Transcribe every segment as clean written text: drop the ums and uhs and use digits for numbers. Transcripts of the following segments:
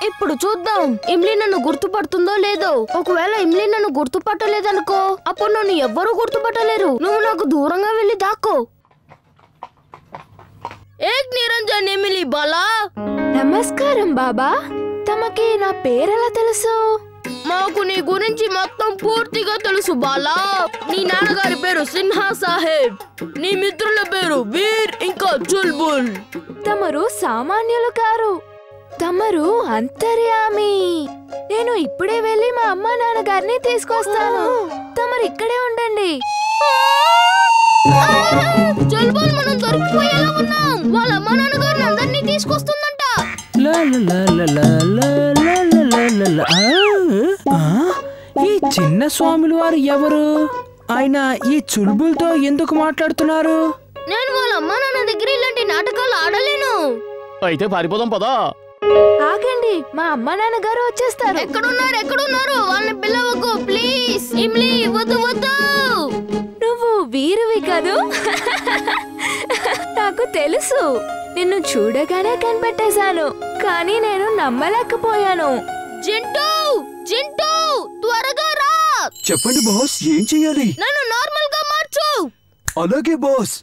ఇప్పుడు చూద్దాం ఇమ్లీ నన్ను గుర్తుపడుతుందో లేదో. ఒకవేళ ఇమ్లీ నన్ను గుర్తుపట్టలేదనుకో, అప్పుడు నన్ను ఎవ్వరూ గుర్తుపట్టలేరు. నువ్వు నాకు దూరంగా వెళ్ళి దాక్కో. ఏక్ నిరంజన్ ఇమ్లీ బాలా. నమస్కారం బాబా. తమకి నా పేరెలా తెలుసు? మాకు నీ గురించి మొత్తం పూర్తిగా తెలుసు బాలా. నీ నాన్నగారి పేరు సిన్హా సాహెబ్, నీ మిత్రుల పేరు వీర్ ఇంకా చుల్బుల్. తమరు సామాన్యులు కారు, తమరు అంతర్యామి. నేను ఇప్పుడే వెళ్ళి మా అమ్మా నాన్నగారిని తీసుకొస్తాను. తమరు ఇక్కడే ఉండండి. చుల్బుల్, మనం దొరికిపోయేలా ఉన్నాం. వాళ్ళ అమ్మా నాన్నగారిని అందరినీ తీసుకొస్తుందంట. ఈ చిన్న స్వాములు వారు ఎవరు? ఆయన ఈ చుల్బుల్తో ఎందుకు మాట్లాడుతున్నారు? నేను వాళ్ళ అమ్మా నాన్న దగ్గర ఇలాంటి నాటకాలు ఆడలేను. అయితే పారిపోదాం పదా. ఆగండి, మా అమ్మా నాన్నగారు వచ్చేస్తారు. ఎక్కడున్నారు? వాళ్ళని పిలవకు ప్లీజ్. ఇమ్లీ వద్దు వద్దు. నువ్వు వీరువి కదూ? నాకు తెలుసు. నిన్ను చూడగానే కనిపెట్టేశాను, కానీ నేను నమ్మలేకపోయాను. జింటూ త్వరగా రా. చెప్పండి బాస్, ఏం చెయ్యాలి? నన్ను నార్మల్ గా మార్చు. అలాగే బాస్.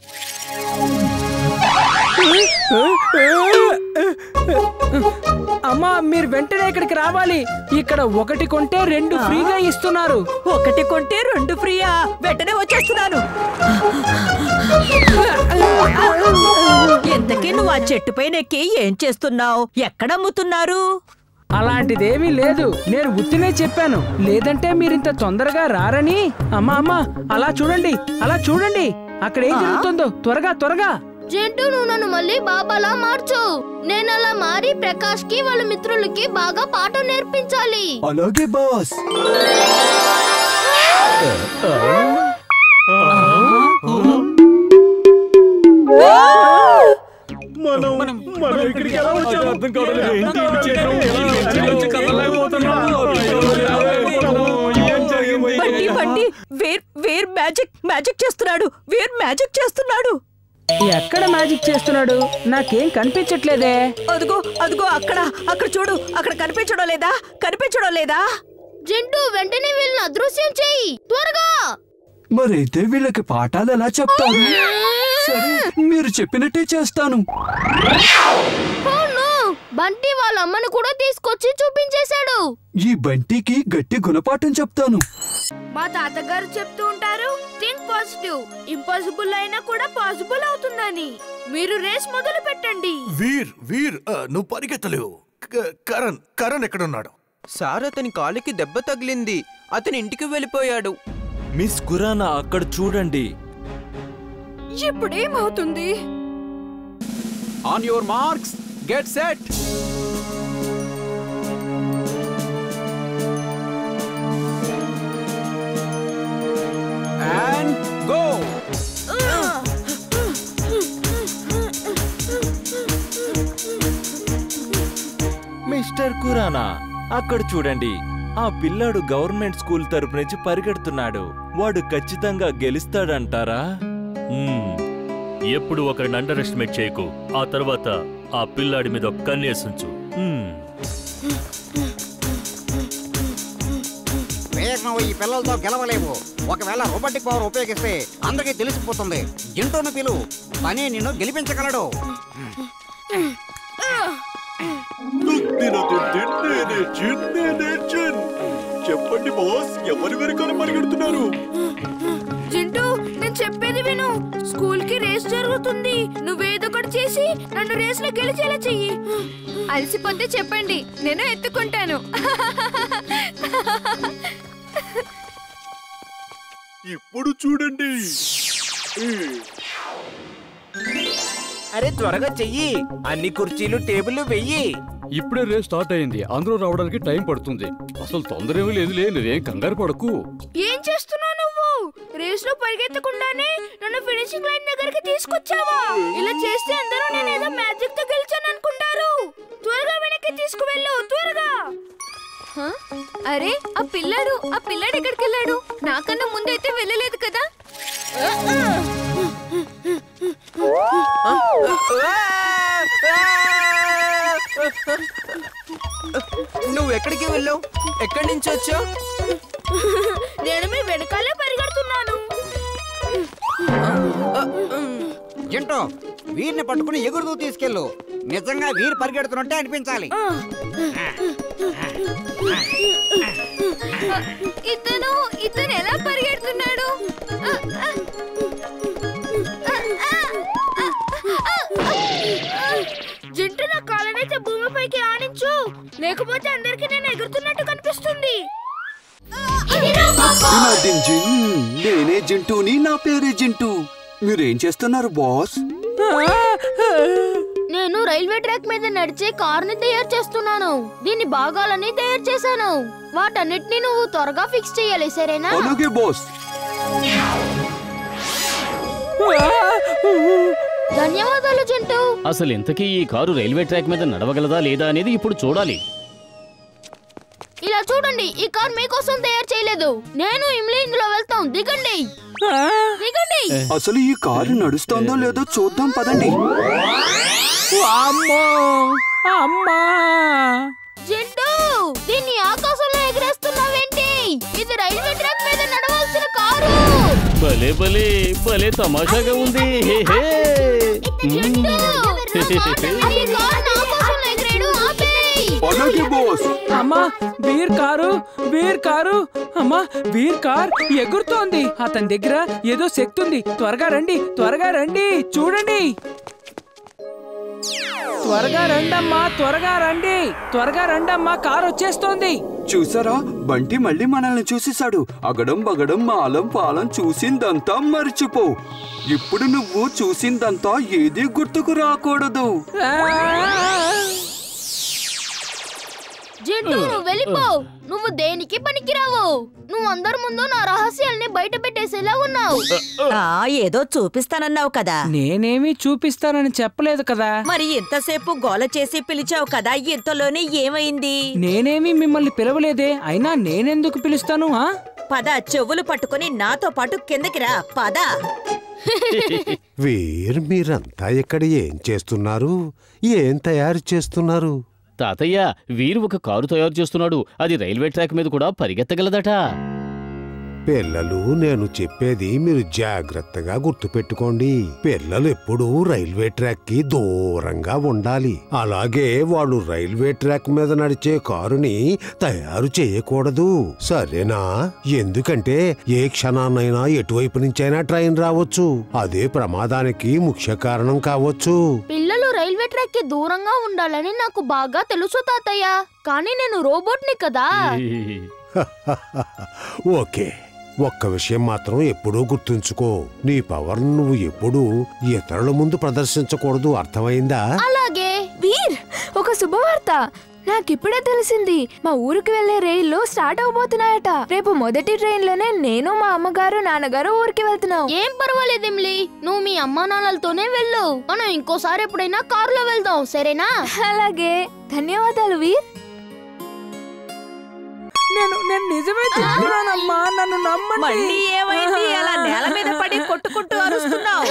అమ్మా, మీరు వెంటనే ఇక్కడికి రావాలి. ఇక్కడ 1 కొంటే 2 ఫ్రీగా ఇస్తున్నారు. 1 కొంటే 2 ఫ్రీయా? వెంటనే వచ్చేస్తున్నాను. ఎంతకీ నువ్వు ఆ చెట్టు పైన ఎక్కి ఏం చేస్తున్నావు? ఎక్కడ అమ్ముతున్నారు? అలాంటిదేమీ లేదు, నేను ఉత్తినే చెప్పాను. లేదంటే మీరింత తొందరగా రారని. అమ్మా, అలా చూడండి, అక్కడ ఏం జరుగుతుందో. త్వరగా. జింటూ, నువ్వు నన్ను మళ్ళీ బాబాలా మార్చు. నేను అలా మారి ప్రకాష్ కి వాళ్ళ మిత్రులకి బాగా పాఠం నేర్పించాలి. అలాగే బాస్. బండి వేర్ మ్యాజిక్ చేస్తున్నాడు. ఎక్కడ మ్యాజిక్ చేస్తున్నాడు? నాకేం కనిపించట్లేదే. అదిగో అక్కడ చూడు. అక్కడ కనిపించడం లేదా? జింటూ, వెంటనే వీళ్ళని అదృశ్యం చెయ్యి త్వరగా. మరైతే వీళ్ళకి పాఠాలు ఎలా చెప్తారు? సరే, మీరు చెప్పినట్టే చేస్తాను. బంటి వాళ్ళ అమ్మను కూడా తీసుకొచ్చి చూపించేశాడు. ఈ బంటికి గట్టి గుణపాఠం చెప్తాను. మా తాతగారు చెప్తూ ఉంటారు, థింక్ పాజిటివ్. ఇంపాసిబుల్ అయినా కూడా పాసిబుల్ అవుతుందని. మీరు రేస్ మొదలు పెట్టండి. వీర్ నువ్వు పరిగెత్తలేవు. కరణ్ ఎక్కడున్నాడు? సార్, అతని కాలికి దెబ్బ తగిలింది. అతని ఇంటికి వెళ్ళిపోయాడు. మిస్ ఖురానా, అక్కడ చూడండి. ఇప్పుడేమవుతుంది? On your marks, get set. And go. Mister Khurana, అక్కడ చూడండి. ఆ పిల్లాడు గవర్నమెంట్ స్కూల్ తరపు నుంచి పరిగెడుతున్నాడు. వాడు ఖచ్చితంగా గెలుస్తాడంటారా? ఎప్పుడు ఒకరిని అండర్ ఎస్టిమేట్ చేయకు. ఆ తర్వాత ఆ పిల్లాడి మీద ఒక కన్నేసుంచు. నువ్వు ఈ పిల్లలతో గెలవలేవు. ఒకవేళ రోబోటిక్ పవర్ ఉపయోగిస్తే అందరికీ తెలిసిపోతుంది. జింటూను పిలు, పని నిన్ను గెలిపించగలడు. చెప్పండి బాస్, ఎవరి వెనకాల పరిగెడుతున్నారు? జింటూ, నేను చెప్పేది విను. స్కూల్ కి రేస్ జరుగుతుంది. నువ్వేదో ఒకటి చేసి నన్ను రేస్ లో గెలిచేలా చెయ్యి. అలసిపోతే చెప్పండి, నేను ఎత్తుకుంటాను. ఇప్పుడు చూడండి. అరే త్వరగా చెయ్యి. అన్ని కుర్చీలు టేబుల్ వెయ్యి. ఇప్పుడే రేస్ స్టార్ట్ అయింది. అందరూ రావడానికి టైం పడుతుంది. అసలు తొందర ఏమీ లేదులే, నువ్వేం కంగారు పడకు. ఏం చేస్తున్నావు నువ్వు? రేస్ లో పరిగెత్తకుండానే నన్ను ఫినిషింగ్ లైన్ దగ్గరికి తీసుకొచ్చావా? ఇలా చేస్తే అందరూ నేనేదో మ్యాజిక్ తో గెలిచాను అనుకుంటారు. త్వరగా వెనక్కి తీసుకువెళ్ళు, త్వరగా. అరే, ఆ పిల్లాడు ఎక్కడికి వెళ్ళాడు? నాకన్నా ముందైతే వెళ్ళలేదు కదా. నువ్వు ఎక్కడికి వెళ్ళావు? ఎక్కడి నుంచి వచ్చావు? నేను మీ వెనకాలే పరిగెడుతున్నాను. జింటూ, వీరిని పట్టుకుని ఎగురుతూ తీసుకెళ్ళు. నిజంగా వీరు పరిగెడుతున్నట్టే అనిపించాలి. ఇతను ఎలా పరిగెడుతున్నాడు? జింటూ, నా కాలనైతే భూమిపైకి ఆనించు, లేకపోతే అందరికి నేను ఎగురుతున్నట్టు కనిపిస్తుంది. నేనే జింటూని, నా పేరే జింటూ. మీరేం చేస్తున్నారు బాస్? నేను రైల్వే ట్రాక్ మీద నడిచే కార్ని తయారు చేస్తున్నాను. దీని భాగాలని తయారు చేశాను. వాటన్నిటిని నువ్వు త్వరగా ఫిక్స్ చేయాలి, సరేనా? అలాగే బాస్. ధన్యవాదాలు జింటూ. అసలు ఇంతకీ ఈ కారు రైల్వే ట్రాక్ మీద నడవగలదా లేదా అనేది ఇప్పుడు చూడాలి. ఇలా చూడండి, ఈ కార్ మీకోసం తయారు చేయలేదు. నేను ఇమ్లీ ఇందులో వెళ్తాం. దిగండి, దిగండి. అసలు ఈ కారు నడుస్తోందో లేదో చూద్దాం పదండి. అమ్మా జింటూ, దీన్ని ఆకాశంలో ఎగరేస్తున్నావేంటి? ఇది రైల్వే ట్రాక్ మీద నడవాల్సిన కారు. భలే భలే భలే తమాషాగా ఉంది. అమ్మా, వీర్ కారు, వీర్ కారు. అమ్మా, వీర్ కార్ ఎగురుతోంది. అతని దగ్గర ఏదో శక్తి ఉంది. త్వరగా రండి, త్వరగా రండి. చూడండి, త్వరగా రండమ్మా, త్వరగా రండి, త్వరగా రండమ్మా. కారు వచ్చేస్తోంది. చూసారా, బంటి మళ్ళీ మనల్ని చూసేశాడు. అగడం బగడం మాలం పాలం చూసిందంతా మర్చిపో. ఇప్పుడు నువ్వు చూసిందంతా ఏది గుర్తుకు రాకూడదు. జింటూ, నువ్వు వెళ్ళిపో. నువ్వు దేనికి పనికిరావు. నువ్వు అందరి ముందు నా రహస్యాల్ని బయట పెట్టేసేలా ఉన్నావు. ఏదో చూపిస్తానన్నావు కదా. నేనేమి చూపిస్తానని చెప్పలేదు కదా. మరి ఇంతసేపు గోల చేసి పిలిచావు కదా, ఇంతలోనే ఏమైంది? నేనేమి మిమ్మల్ని పిలవలేదే. అయినా నేనెందుకు పిలుస్తాను? పద, చెవులు పట్టుకుని నాతో పాటు కిందకి రా. పద. వీర్, మీరంతా ఇక్కడ ఏం చేస్తున్నారు? ఏం తయారు చేస్తున్నారు? తాతయ్య, వీరు ఒక కారు తయారు చేస్తున్నాడు. అది రైల్వే ట్రాక్ మీద కూడా పరిగెత్తగలదట. పిల్లలు, నేను చెప్పేది మీరు జాగ్రత్తగా గుర్తుపెట్టుకోండి. పిల్లలు ఎప్పుడూ రైల్వే ట్రాక్ కి దూరంగా ఉండాలి. అలాగే వాళ్ళు రైల్వే ట్రాక్ మీద నడిచే కారుని తయారు చేయకూడదు, సరేనా? ఎందుకంటే ఏ క్షణాన్నైనా ఎటువైపు నుంచైనా ట్రైన్ రావచ్చు. అదే ప్రమాదానికి ముఖ్య కారణం కావచ్చు. పిల్లలు రైల్వే ట్రాక్ కి దూరంగా ఉండాలని నాకు బాగా తెలుసు తాతయ్య. కానీ నేను రోబోట్ని కదా. ఓకే, ఒక్క విషయం మాత్రం ఎప్పుడూ గుర్తుంచుకో. నీ పవర్ నువ్వు ఎప్పుడూ ఇతరుల ముందు ప్రదర్శించకూడదు, అర్థమైందా? అలాగే. వీర్, ఒక శుభవార్త నాకిప్పుడే తెలిసింది. మా ఊరికి వెళ్లే రైళ్లు స్టార్ట్ అవబోతున్నాయట. రేపు మొదటి ట్రైన్ లోనే నేను, మా అమ్మగారు, నాన్నగారు ఊరికి వెళ్తున్నాం. ఏం పర్వాలేదు ఇమ్లీ, నువ్వు మీ అమ్మా నాన్నలతోనే వెళ్ళు. మనం ఇంకోసారి ఎప్పుడైనా కారులో వెళ్దాం, సరేనా? అలాగే. ధన్యవాదాలు వీర్. నేను నిజమే చెప్తున్నానమ్మా, నన్ను నమ్మండి. మళ్ళీ ఏమైంది? అలా నేల మీద పడి కొట్టుకుంటూ అరుస్తున్నావు.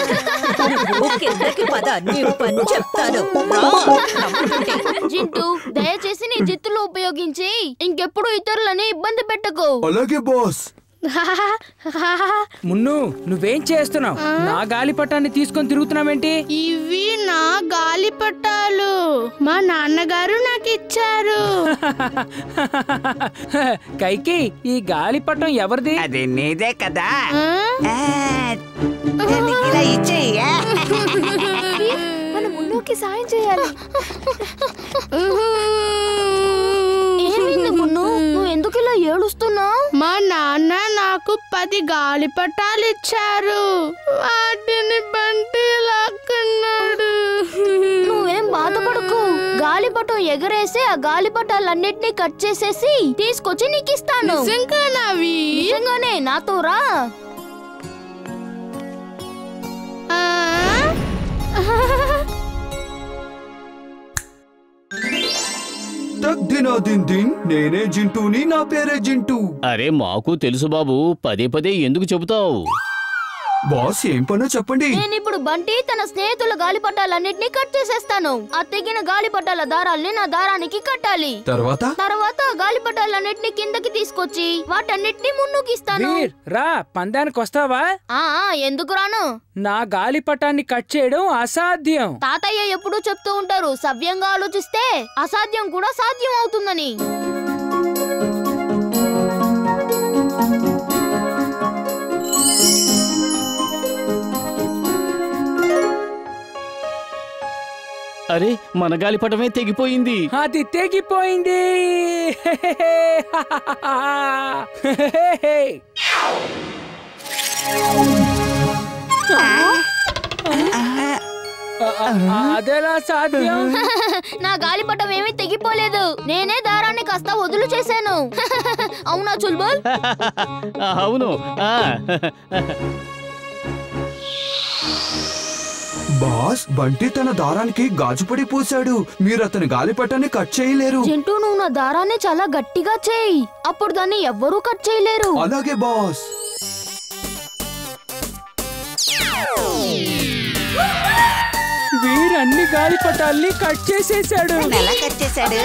కిందకి పద, నీ పని చెప్తాను. జింటూ, దయచేసి నీ జిత్తులు ఉపయోగించి ఇంకెప్పుడు ఇతరులని ఇబ్బంది పెట్టకు. అలాగే బాస్. మున్ను, నువ్వేం చేస్తున్నావు? నా గాలిపటాన్ని తీసుకొని తిరుగుతున్నావేంటి? ఇవి నా గాలిపటాలు, మా నాన్నగారు నాకు ఇచ్చారు. కైకి, ఈ గాలిపటం ఎవరిది? అది నీదే కదా. మన మున్నుకి సాయం చేయాలి. ఏమైంది మున్ను? నువ్వు ఎందుకు ఇలా ఏడుస్తున్నావు? మా నాన్న నాకు 10 గాలిపటాలు ఇచ్చారు. వాటిని బంటి లాక్కున్నాడు. నువ్వేం బాధపడకు. గాలిపటం ఎగరేసి ఆ గాలిపటాలన్నిటినీ కట్ చేసేసి తీసుకొచ్చి నీకు ఇస్తాను. నిజంగానే, నాతో రా. నేనే జింటూని, నా పేరే జింటూ. అరే, మాకు తెలుసు బాబు. పదే పదే ఎందుకు చెబుతావు? బాస్ ఏం పనో చెప్పండి. నేను ఇప్పుడు బంటి తన స్నేహితుల గాలిపటాలన్నిటినీ కట్ చేసేస్తాను. ఆ తెగిన గాలిపటాల దారాల్ని నా దారానికి కట్టాలి. తర్వాత గాలిపటాలన్నిటినీ కిందకి తీసుకొచ్చి వాటన్నిటినీ మున్నుకిస్తాను. రా, పందానికి వస్తావా? ఎందుకు రాను? నా గాలిపటాన్ని కట్ చేయడం అసాధ్యం. తాతయ్య ఎప్పుడూ చెప్తూ ఉంటారు, సవ్యంగా ఆలోచిస్తే అసాధ్యం కూడా సాధ్యం అవుతుందని. అరే, మన గాలిపటమే తెగిపోయింది. అది తెగిపోయింది. అదేలా సాధ్యం? నా గాలిపటం ఏమీ తెగిపోలేదు. నేనే దారాన్ని కాస్త వదులు చేశాను. అవునా చుల్బుల్? అవును. బాస్, బంటి తన దారానికి గాజుపొడి పూసాడు. మీరు అతని గాలిపటాన్ని కట్ చేయలేరు. జింటూ, నువ్వు నా దారాన్ని చాలా గట్టిగా చేయి. అప్పుడు దాన్ని ఎవ్వరూ కట్ చేయలేరు. అలాగే బాస్. వీరన్ని గాలిపటాల్ని కట్ చేసేసాడు. ఎలా కట్ చేశాడు?